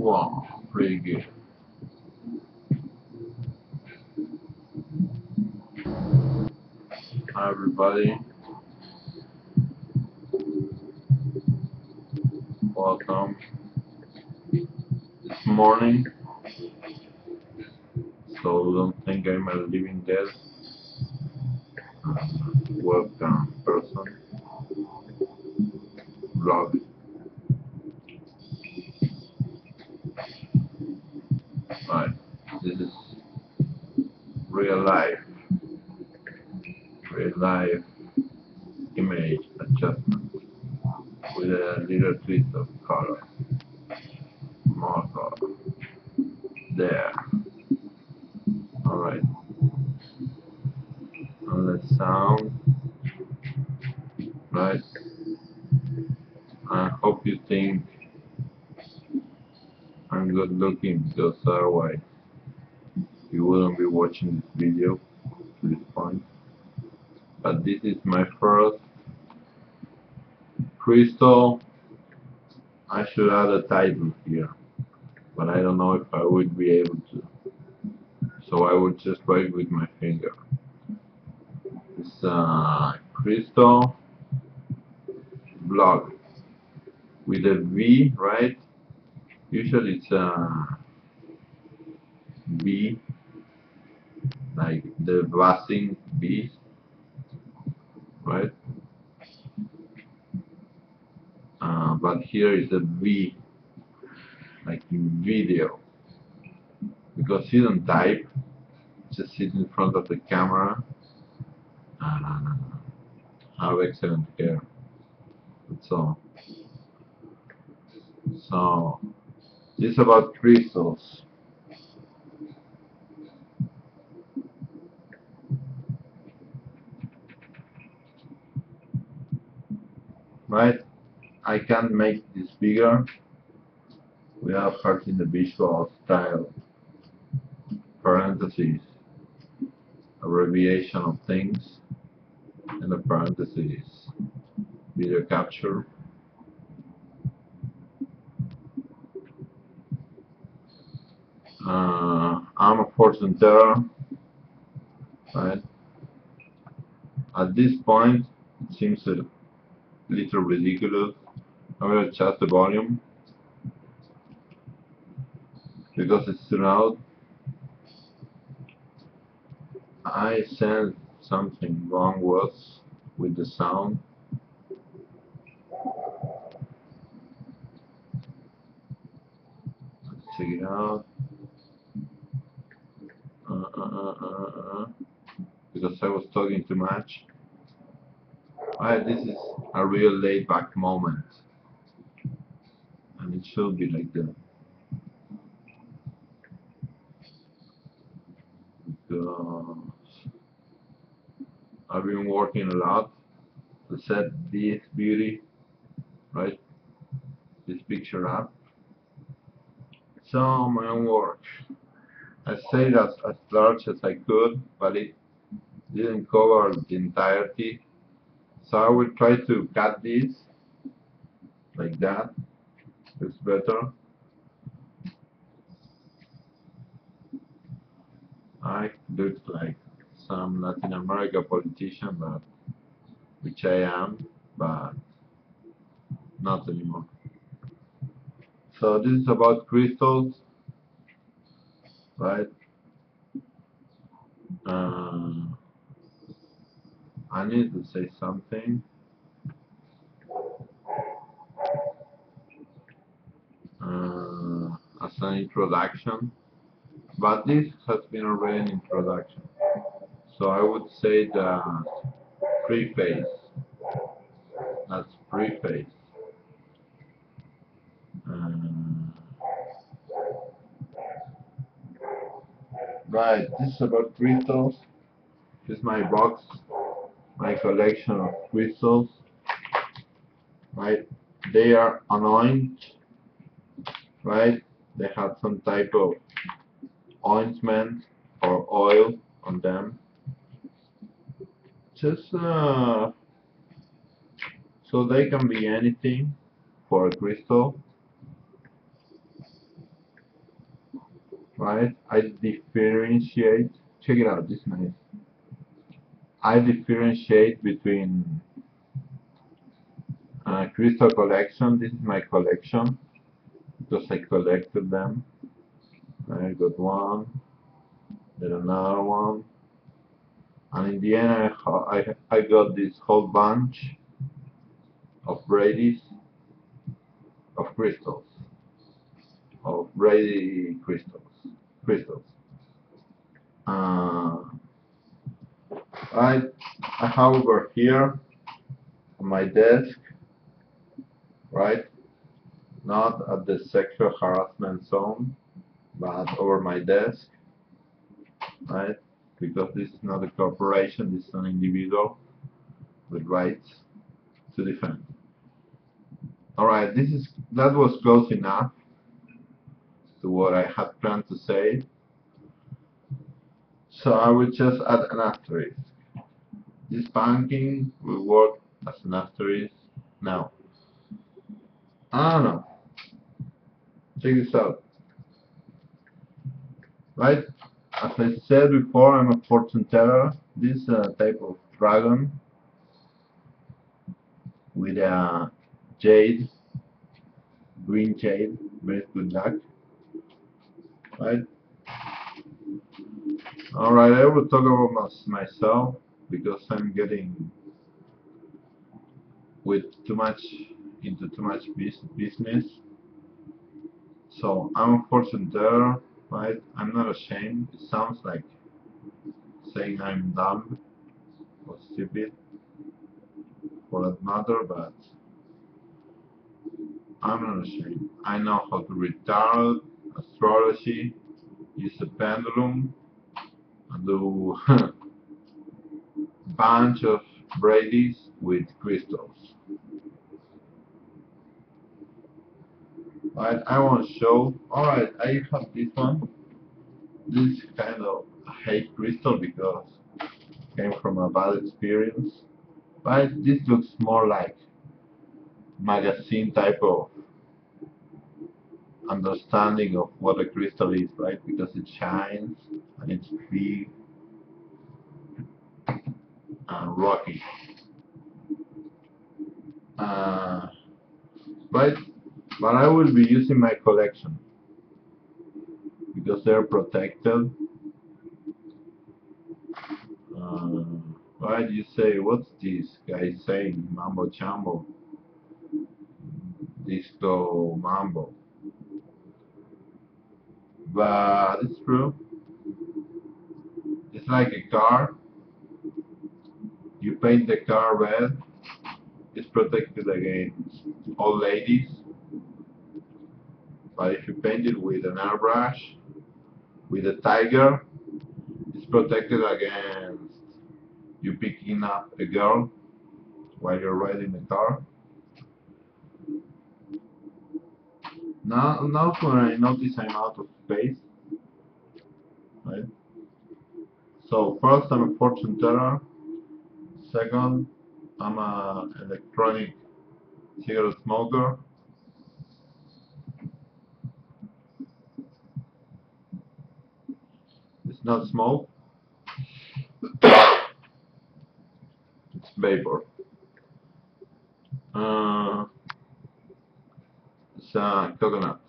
Wow, pretty good. Hi everybody, welcome. It's morning, so don't think I'm a living dead webcam person. Vlog. Right, this is real life, real life image adjustment with a little twist of color, more color. There, alright. And let's sound, right? I hope you think I'm good looking because otherwise you wouldn't be watching this video to this point. But this is my first crystal. I should add a title here, but I don't know if I would be able to. So I would just write with my finger. It's a crystal block with a V, right? Usually it's a V, like the buzzing bees, right? But here is a V, like in video, because you don't type, just sit in front of the camera and have excellent hair. That's all. So this is about crystals. Right? I can make this bigger without hurting the visual style. Parentheses, abbreviation of things, and a parentheses, video capture. I'm a fortune teller, right? At this point, it seems a little ridiculous. I'm going to adjust the volume because it's too loud. I sense something wrong with the sound. Let's check it out. Because I was talking too much. Alright, this is a real laid-back moment, and it should be like that. Because I've been working a lot to set this beauty, right? This picture up. So my own work. I stayed as large as I could, but it didn't cover the entirety. So I will try to cut this like that. It's better. I look like some Latin America politician, but which I am, but not anymore. So this is about crystals, right? I need to say something. As an introduction, but this has been already an introduction. So I would say that preface. That's preface. Right, this is about crystals. This is my box, my collection of crystals. Right, they are anointed. Right, they have some type of ointment or oil on them. Just so they can be anything for a crystal. right? I differentiate. Check it out. This is nice. I differentiate between crystal collection. This is my collection because I collected them. I got one, then another one, and in the end I got this whole bunch of varieties of crystals, of brady crystals. Uh, I have over here on my desk, right? Not at the sexual harassment zone, but over my desk, right? Because this is not a corporation, this is an individual with rights to defend. All right, that was close enough to what I had planned to say. So I will just add an asterisk. This banking will work as an asterisk now. I don't know. Check this out. Right? As I said before, I'm a fortune teller. This type of dragon with a jade, green jade, very good luck. Right? Alright, I will talk about myself because I'm getting with into too much business. So I'm a fortune teller, right? I'm not ashamed. It sounds like saying I'm dumb or stupid for that matter, but I'm not ashamed. I know how to read tarot, astrology, use a pendulum, and do bunch of braids with crystals. Right, I want to show. Alright, I have this one. This kind of hate crystal because it came from a bad experience. Right, this looks more like magazine type of understanding of what a crystal is, right? Because it shines and it's big and rocky. Uh, right, but I will be using my collection because they're protected. Right, you say, what's this guy saying? Mambo Chambo, Disco Mambo. But it's true. It's like a car. You paint the car red, it's protected against old ladies. But if you paint it with an airbrush, with a tiger, it's protected against you picking up a girl while you're riding the car. Now when I notice I'm out of space, right? So first I'm a fortune teller. Second, I'm a electronic cigarette smoker. It's not smoke, it's vapor. Uh, it's coconut.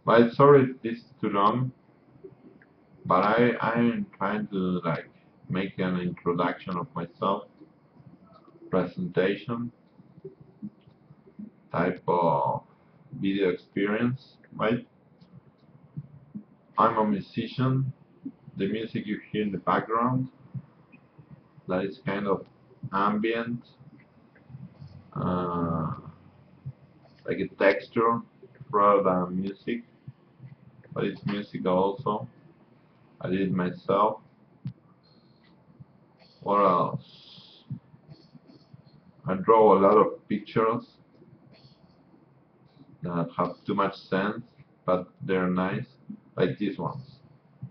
But sorry if this is too long, but I'm trying to like make an introduction of myself, presentation type of video experience, right? I'm a musician. The music you hear in the background, that is kind of ambient, uh, like a texture rather than music, but it's music also. I did it myself. What else? I draw a lot of pictures that have too much sense, but they're nice, like these ones.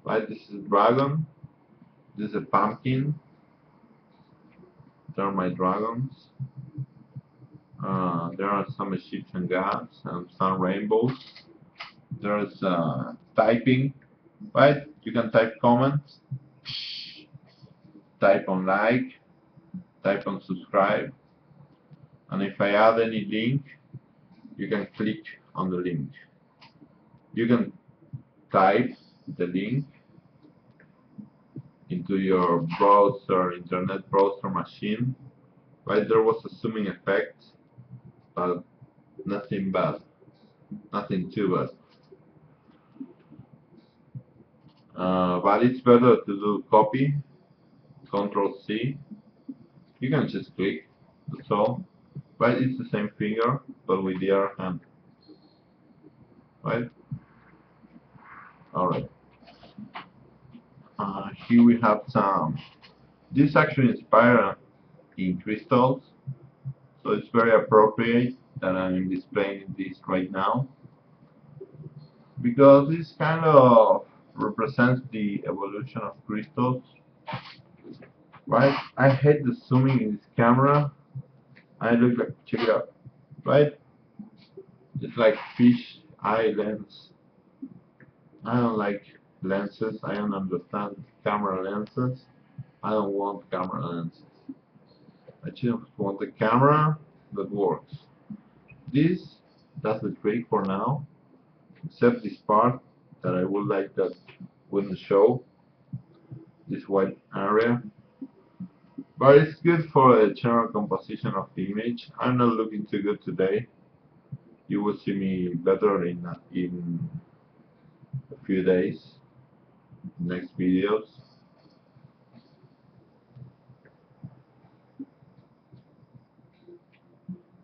Right, this is a dragon, this is a pumpkin, they're my dragons. There are some Egyptian gods and some rainbows. There's typing, right? You can type comments, type on like, type on subscribe, and if I add any link, you can click on the link. You can type the link into your browser, internet browser machine, right? There was a zooming effect, but nothing bad, nothing too bad. But it's better to do copy, Control C. You can just click, that's all. Right? It's the same finger, but with the other hand. Right? Alright. Here we have some. This actually inspired in crystals, so it's very appropriate that I'm displaying this right now, because this kind of represents the evolution of crystals. Right? I hate the zooming in this camera. I look like, check it out. Right? It's like fish eye lens. I don't like lenses. I don't understand camera lenses. I don't want camera lenses. I just want a camera that works. This does the trick for now, except this part that I would like that wouldn't show, this white area. But it's good for the general composition of the image. I'm not looking too good today. You will see me better in a few days, next videos.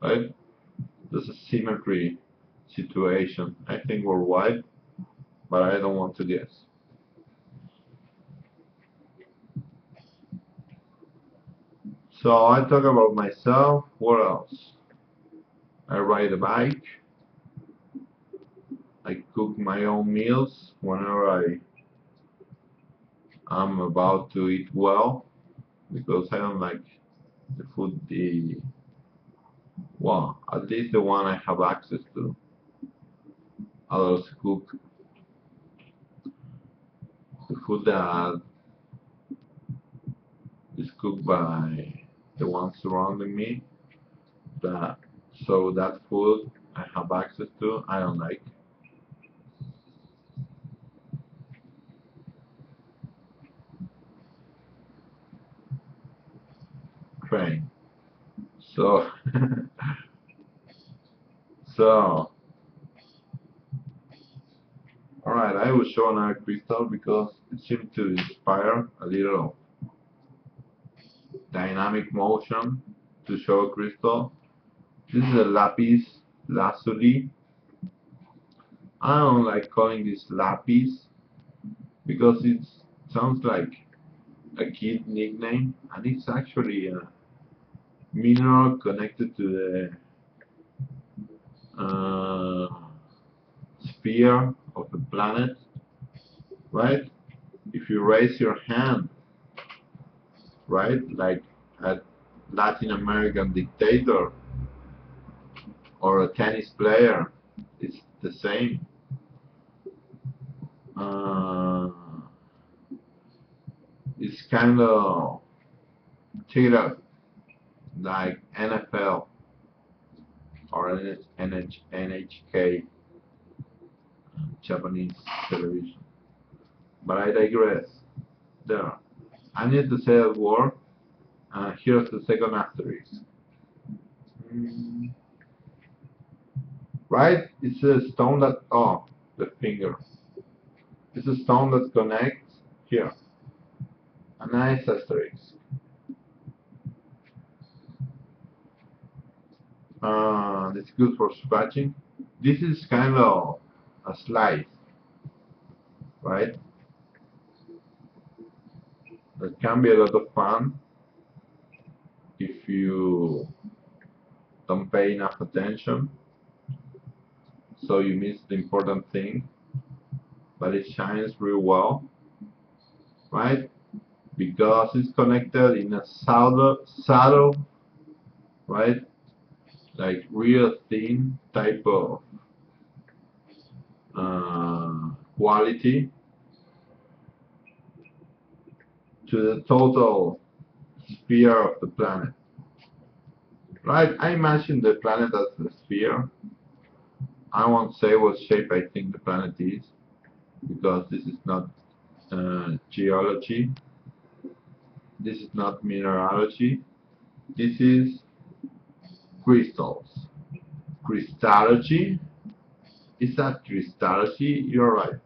Right? There's a symmetry situation, I think worldwide, but I don't want to guess. So I talk about myself. What else? I ride a bike. I cook my own meals whenever I'm about to eat well, because I don't like the food well, at least the one I have access to. Others cook the food that is cooked by the ones surrounding me. So that food I have access to, I don't like. Train. So so alright, I will show another crystal because it seemed to inspire a little dynamic motion to show a crystal. This is a lapis lazuli. I don't like calling this lapis because it sounds like a kid nickname, and it's actually a mineral connected to the sphere of the planet, right? If you raise your hand, right, like a Latin American dictator or a tennis player, it's the same. It's kind of, check it out, like NFL or NHK, Japanese television. But I digress. There. I need to say a word. Here's the second asterisk. Right? It's a stone that, oh, the finger. It's a stone that connects here. A nice asterisk. It's good for scratching. This is kind of a slice, right? That can be a lot of fun if you don't pay enough attention, so you miss the important thing, but it shines real well, right? Because it's connected in a subtle, right? like real thin type of quality to the total sphere of the planet. Right? I imagine the planet as a sphere. I won't say what shape I think the planet is, because this is not geology, this is not mineralogy, this is crystals. Crystalogy? Is that crystalogy? You're right.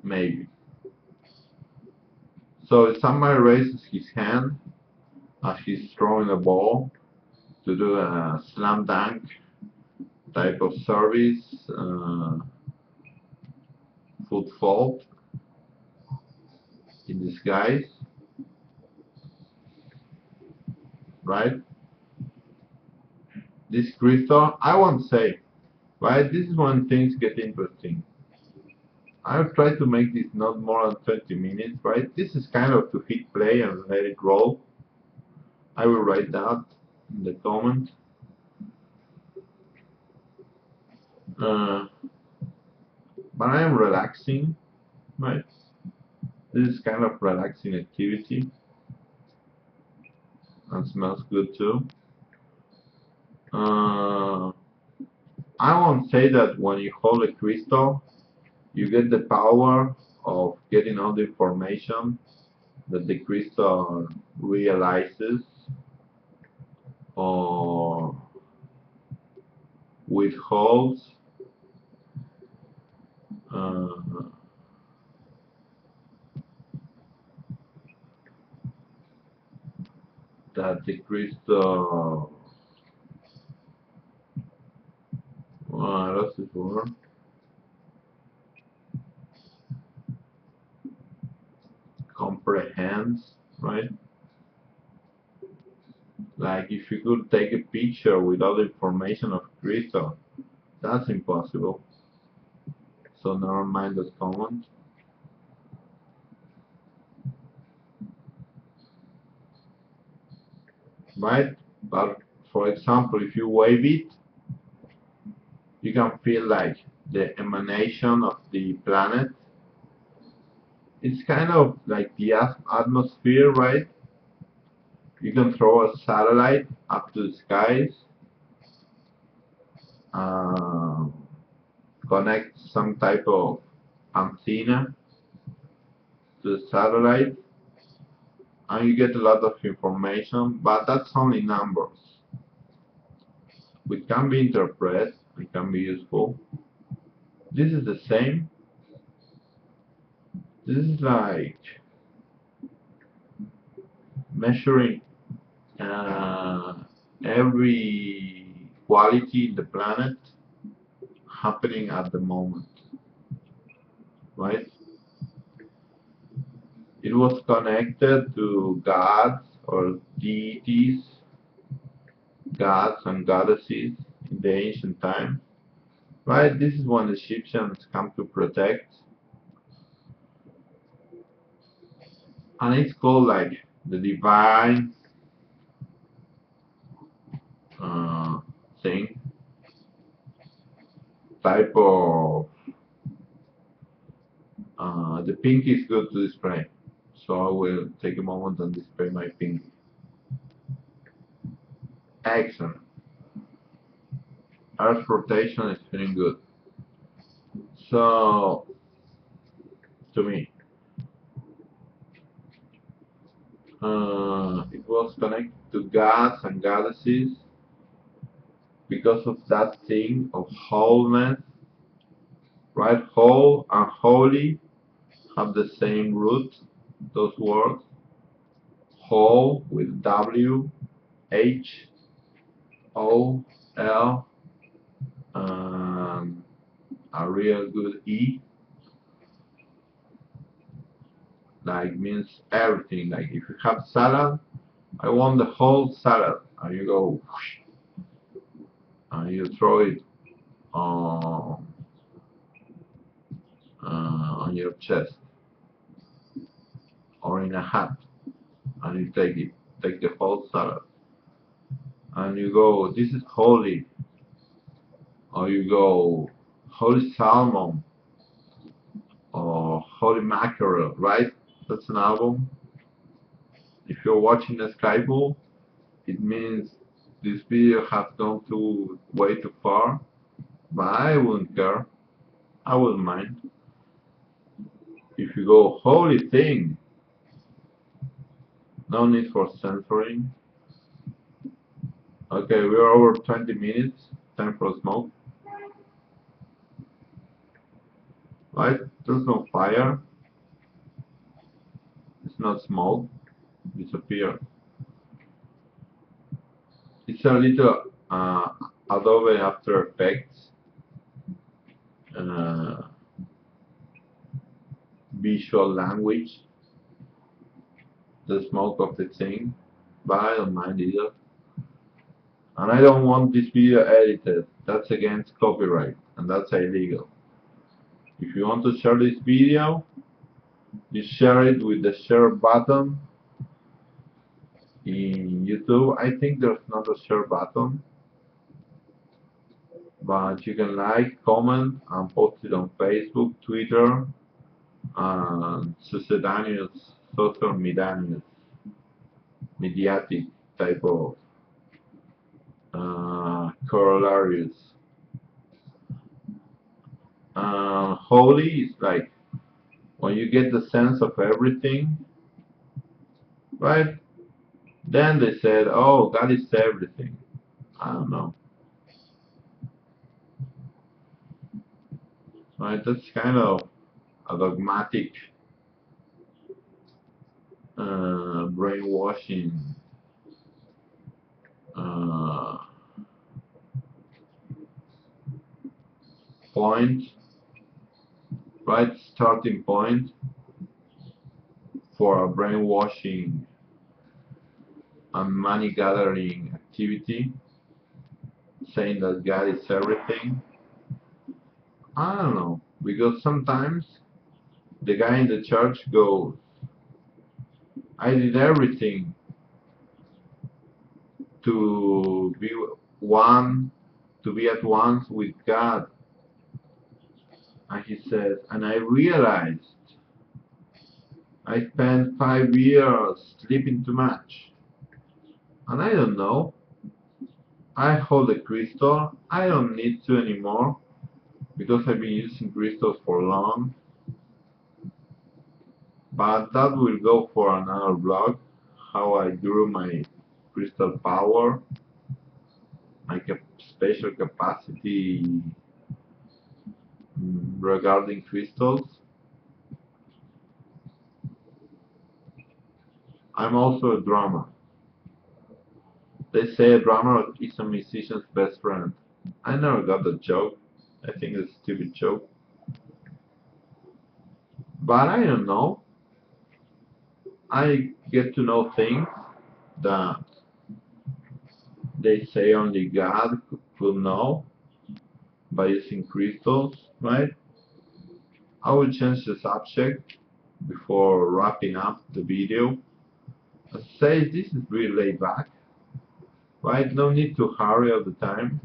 Maybe. So somebody raises his hand as he's throwing a ball to do a slam dunk type of service, foot fault in disguise, right? This crystal, I won't say, right? This is when things get interesting. I'll try to make this not more than 20 minutes, right? This is kind of to hit play and let it roll. I will write that in the comment. But I am relaxing, right? This is kind of relaxing activity and smells good too. I won't say that when you hold a crystal, you get the power of getting all the information that the crystal realizes or withholds. That the crystal, that's the word. Comprehends, right? Like if you could take a picture with all the information of crystal, that's impossible. So never mind that comment. Right? But for example, if you wave it, you can feel like the emanation of the planet. It's kind of like the atmosphere, right? You can throw a satellite up to the skies, connect some type of antenna to the satellite, and you get a lot of information, but that's only numbers, which can be interpreted and can be useful. This is the same. This is like measuring every quality in the planet happening at the moment, right? It was connected to gods or deities, gods and goddesses in the ancient times, right? This is when the Egyptians come to protect, and it's called like the divine thing, type of. The pink is good to display, so I will take a moment and display my pink. Excellent. Earth rotation is feeling good. So, to me, it was connected to gods and goddesses because of that thing of wholeness, right? Whole and holy have the same root, those words. Whole with W, H, O, L, and a real good E. Like means everything. Like if you have salad, I want the whole salad, and you go whoosh, and you throw it on your chest or in a hat, and you take the whole salad. and you go, this is holy, or you go, holy salmon, or holy mackerel, right? That's an album. If you're watching a Skype, it means this video has gone way too far, but I wouldn't care. I wouldn't mind. If you go holy thing, no need for censoring. Okay, we're over 20 minutes. Time for a smoke. Right? There's no fire. It's not smoke. Disappear. It's a little Adobe After Effects uh, visual language. The smoke of the thing, but I don't mind either. And I don't want this video edited. That's against copyright, and that's illegal. If you want to share this video, you share it with the share button in YouTube. I think there's not a share button, but you can like, comment, and post it on Facebook, Twitter, and succedaneous social mediatic type of corollaries. Holy is like when you get the sense of everything, right? Then they said, oh, God is everything. I don't know. Right? That's kind of a dogmatic brainwashing uh, point, right? Starting point for a brainwashing and money gathering activity, saying that God is everything. I don't know, because sometimes the guy in the church goes, I did everything to be one, to be at once with God. And he says, and I realized I spent 5 years sleeping too much. And I don't know. I hold a crystal. I don't need to anymore because I've been using crystals for long. But that will go for another vlog. How I grew my crystal power, my special capacity regarding crystals. I'm also a drummer. They say a drummer is a musician's best friend. I never got the joke. I think it's a stupid joke. But I don't know. I get to know things that they say only God could know by using crystals, right? I will change the subject before wrapping up the video. I say this is really laid back, right? No need to hurry all the time.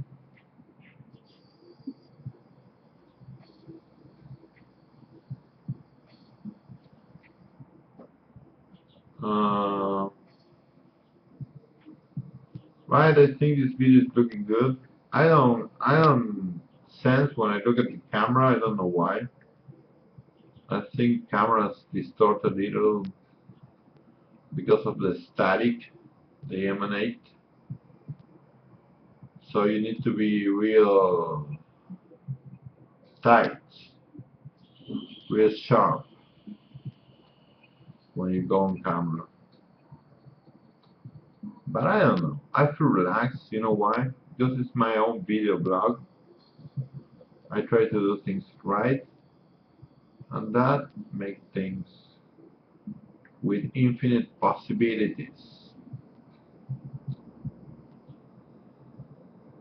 Right, I think this video is looking good. I don't sense when I look at the camera, I don't know why. I think cameras distort a little because of the static they emanate. So you need to be real tight, real sharp when you go on camera. But I don't know. I feel relaxed, you know why? Because it's my own video blog. I try to do things right, and that makes things with infinite possibilities.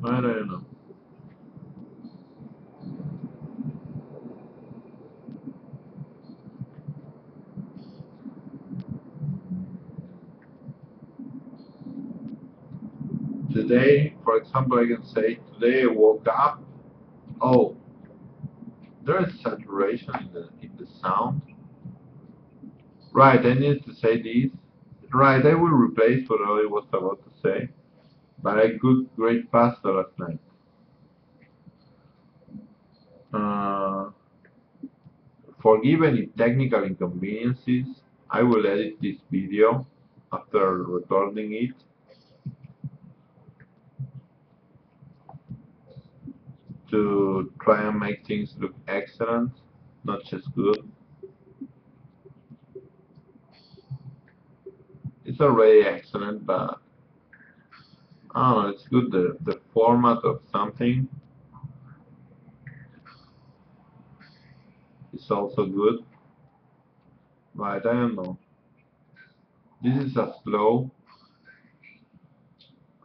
I don't know. Today, for example, I can say today I woke up. Oh, there is saturation in the sound. Right, I need to say this. Right, I will replace what I was about to say, but I could great pasta last night. Uh, Forgive any technical inconveniences. I will edit this video after recording it to try and make things look excellent, not just good. It's already excellent, but I don't know, it's good. The format of something is also good, but I don't know. This is as slow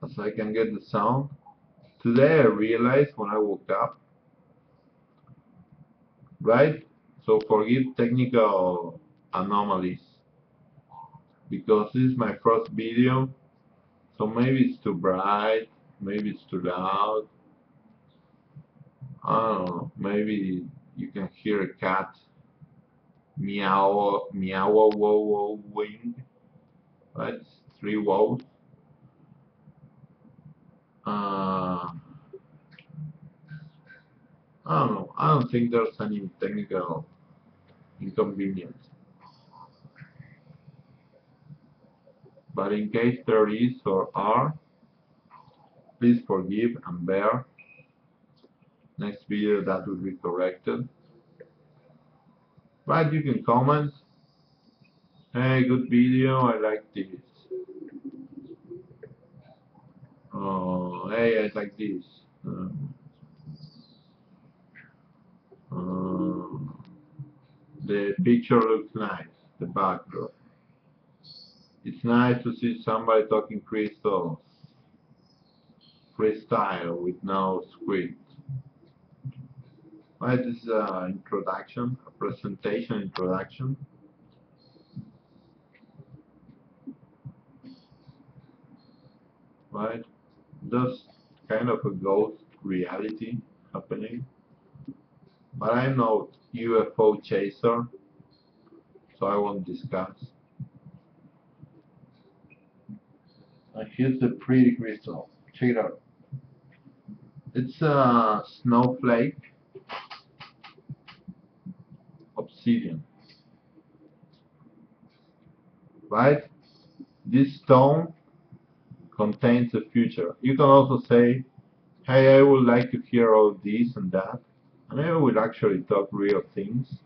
as I can get the sound. Today I realized when I woke up, right? So forgive technical anomalies because this is my first video, so maybe it's too bright, maybe it's too loud. I don't know. Maybe you can hear a cat meow, meow, wow, wow, wing. Right? It's three wows. I don't know. I don't think there's any technical inconvenience. But in case there is or are, please forgive and bear. Next video that will be corrected. But you can comment. Hey, good video. I like this. Oh, hey, I like this. Uh, the picture looks nice. The backdrop. It's nice to see somebody talking crystals, freestyle with no script. Right, this is an introduction, a presentation introduction. Right, just kind of a ghost reality happening. But I'm no UFO chaser, so I won't discuss. And here's the pretty crystal. Check it out. It's a snowflake obsidian. Right? This stone contains the future. You can also say, hey, I would like to hear all this and that, and I will actually talk real things.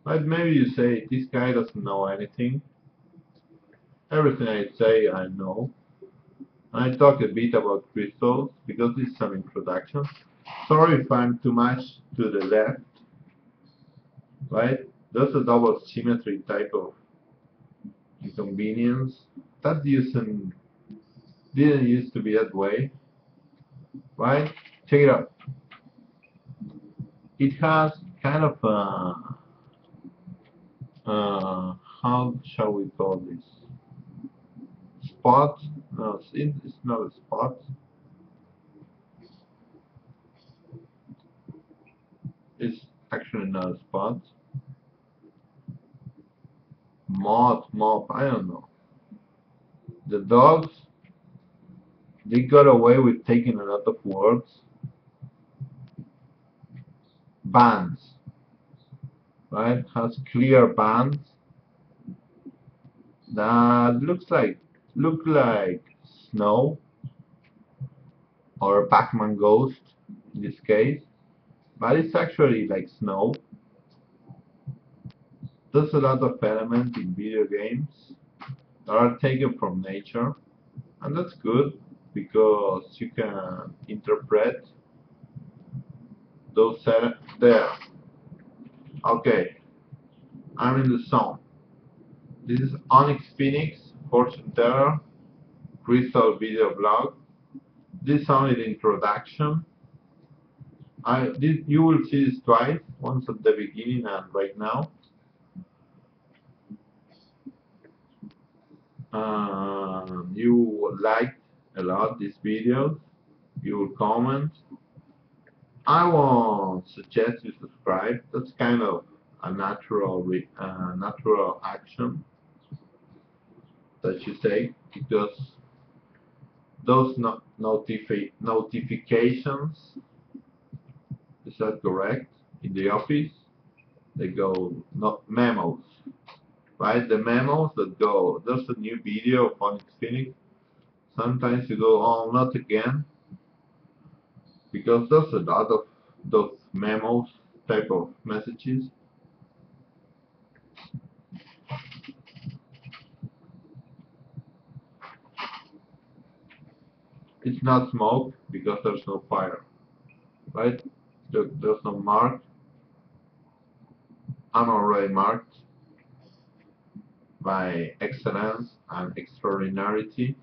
But maybe you say, this guy doesn't know anything. Everything I say, I know. And I talk a bit about crystals, because this is an introduction. Sorry if I'm too much to the left, right? There's a double symmetry type of inconvenience. That didn't used to be that way, right? Check it out. It has kind of a how shall we call this? Spot? No, it's not a spot. It's actually not a spot. Mop, I don't know. The dogs, they got away with taking a lot of words. Bands, right? Has clear bands that look like snow or Pac-Man ghost in this case, but it's actually like snow. There's a lot of elements in video games that are taken from nature, and that's good because you can interpret those there. Okay, I'm in the zone. This is Onyx Phoenix, fortune teller, crystal video blog. This is only the introduction. You will see this twice, once at the beginning and right now. You liked a lot these videos. You will comment. I won't suggest you subscribe. That's kind of a natural action that you take because those notifications, is that correct? In the office, they go not memos, right? The memos that go, there's a new video of Onyx Phoenix. Sometimes you go, oh, not again, because there's a lot of those memos type of messages. It's not smoke because there's no fire, right? There's no mark. I'm already marked by excellence and extraordinarity.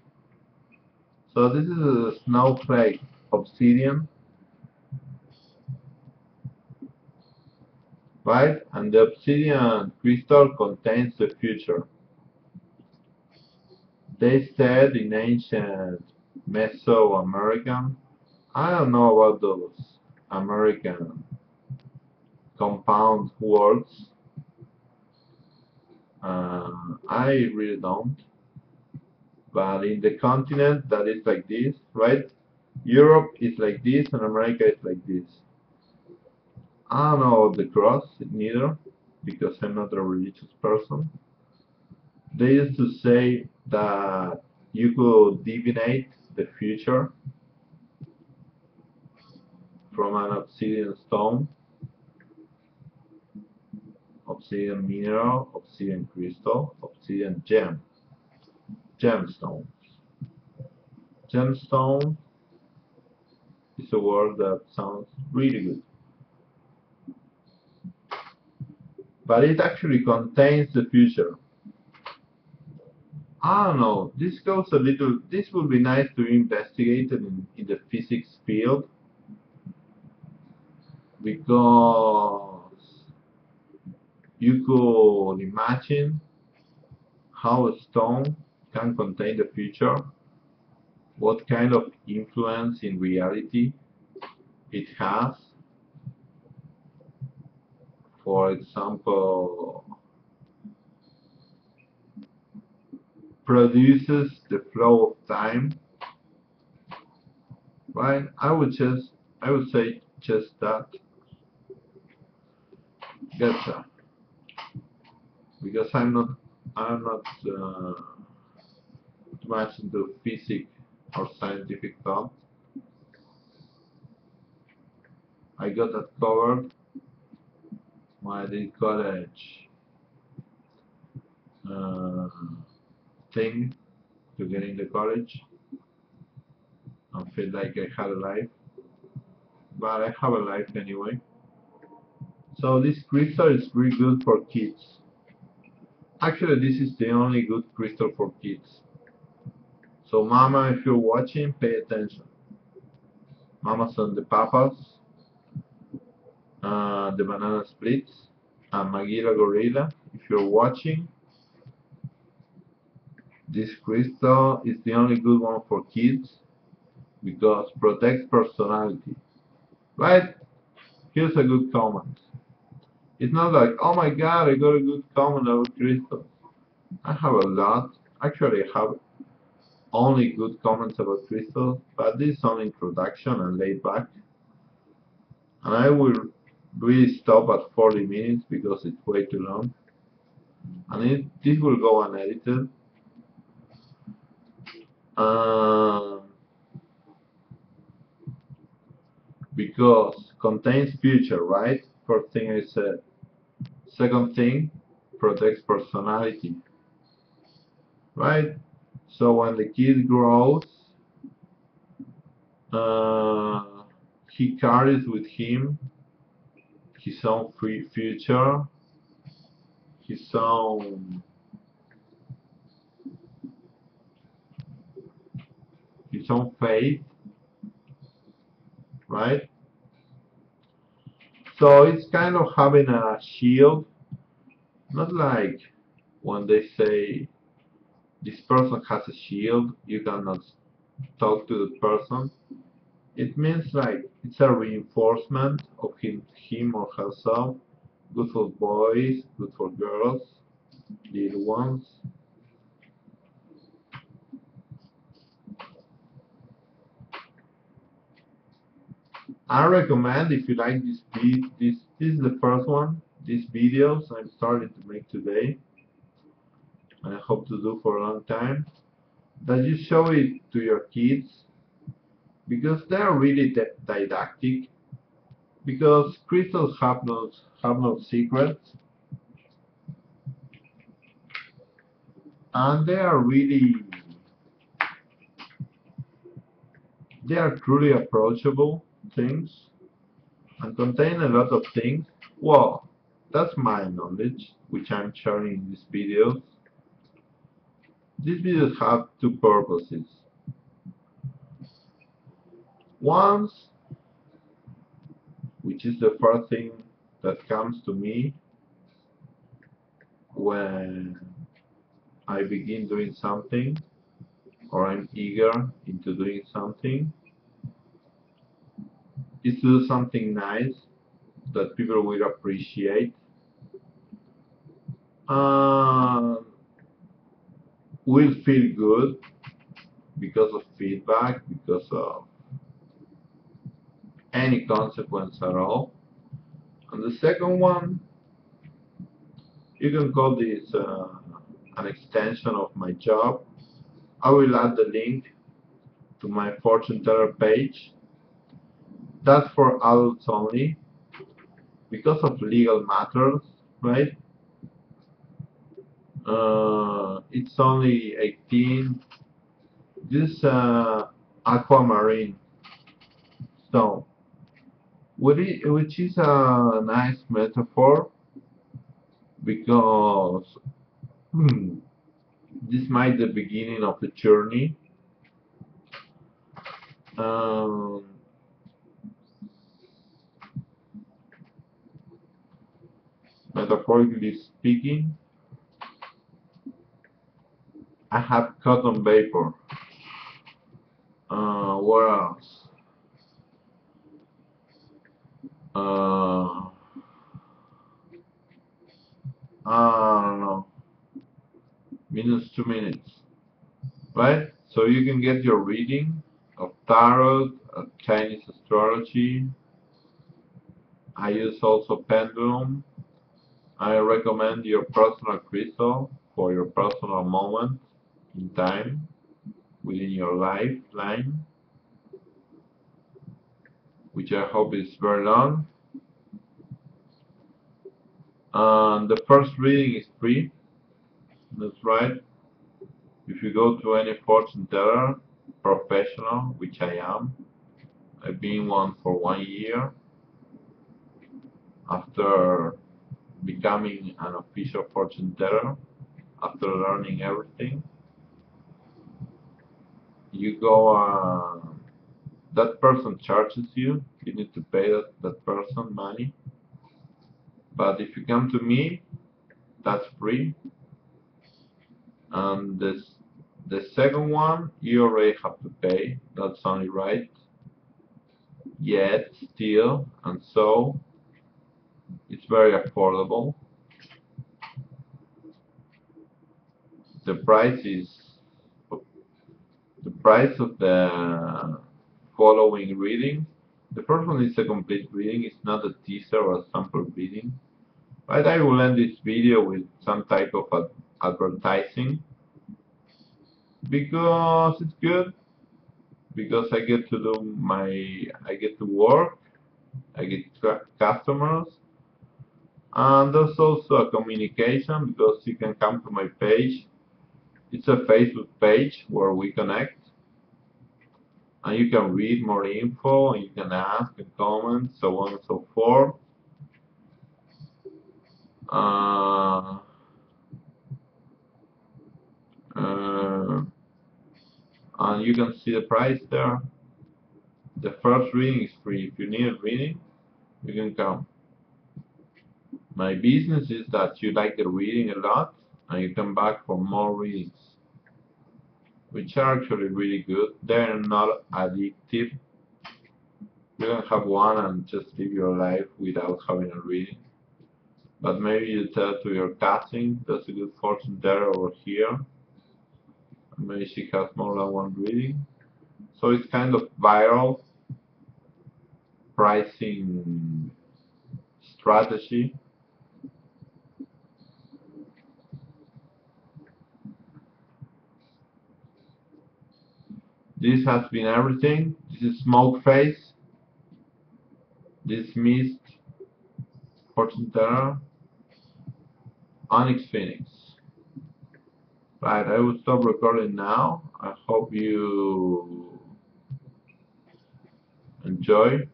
So this is a snowflake obsidian, right? And the obsidian crystal contains the future. They said in ancient Mesoamerican, I don't know about those American compound words. I really don't. But in the continent that is like this, right? Europe is like this and America is like this. I don't know the cross neither, because I'm not a religious person. They used to say that you could divinate the future from an obsidian stone, obsidian mineral, obsidian crystal, obsidian gemstones. Gemstone is a word that sounds really good, but it actually contains the future. I don't know, this goes a little, this would be nice to investigate in the physics field, because you could imagine how a stone can contain the future, what kind of influence in reality it has. For example, produces the flow of time, right? I would say just that. Gotcha. Because I'm not too much into physics or scientific thought. I got that covered when I did college uh, thing to get into college and feel like I had a life, but I have a life anyway. So this crystal is really good for kids. Actually, this is the only good crystal for kids. So mama, if you're watching, pay attention. Mamas and the papas, the banana splits, and Magila Gorilla, if you're watching, this crystal is the only good one for kids because protects personality. Right? Here's a good comment. It's not like, oh my god, I got a good comment about crystals. I have a lot. Actually, I have only good comments about crystals, but this is only introduction and laid back. And I will really stop at 40 minutes because it's way too long. And this will go unedited. Because contains future, right? First thing I said. Second thing, protects personality, right? So when the kid grows, he carries with him his own free future, his own faith, right? So it's kind of having a shield, not like when they say this person has a shield, you cannot talk to the person. It means like it's a reinforcement of him or herself. Good for boys, good for girls, little ones. I recommend if you like this is the first one. These videos I'm starting to make today. I hope to do for a long time. That you show it to your kids because they are really didactic. Because crystals have no secrets, and they are truly approachable things and contain a lot of things. Well, that's my knowledge, which I'm sharing in these videos. These videos have two purposes. One, which is the first thing that comes to me when I begin doing something or I'm eager into doing something, is to do something nice that people will appreciate. Uh, will feel good because of feedback, because of any consequence at all. And the second one, you can call this an extension of my job. I will add the link to my fortune teller page. That's for adults only because of legal matters, right? It's only 18. This aquamarine stone, which is a nice metaphor because this might be the beginning of the journey. Um, Metaphorically speaking, I have cotton vapor. What else? Uh, I don't know. Minus 2 minutes, right? So you can get your reading of tarot, of Chinese astrology. I use also pendulum. I recommend your personal crystal for your personal moment in time within your lifeline, which I hope is very long. And the first reading is free. That's right. If you go to any fortune teller, professional, which I am, I've been one for 1 year after becoming an official fortune teller, after learning everything. You go, that person charges you, you need to pay that person money. But if you come to me, that's free. And the second one, you already have to pay. That's only right. Yet, still, and so, it's very affordable. The price is the price of the following reading. The first one is a complete reading. It's not a teaser or a sample reading. But I will end this video with some type of advertising because it's good. Because I get to I get to work, I get customers, and there's also a communication because you can come to my page. It's a Facebook page where we connect, and you can read more info, and you can ask and comment, so on and so forth. Uh, uh, and you can see the price there. The first reading is free. If you need a reading, you can come. My business is that you like the reading a lot, and you come back for more readings. which are actually really good. They're not addictive. You can have one and just live your life without having a reading. But maybe you tell to your cousin, there's a good fortune teller over here. And maybe she has more than one reading. So it's kind of viral pricing strategy. This has been everything. This is Smoke Face. This Mist, Fortune Teller, Onyx Phoenix. Right, I will stop recording now. I hope you enjoy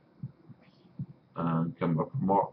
and come back for more.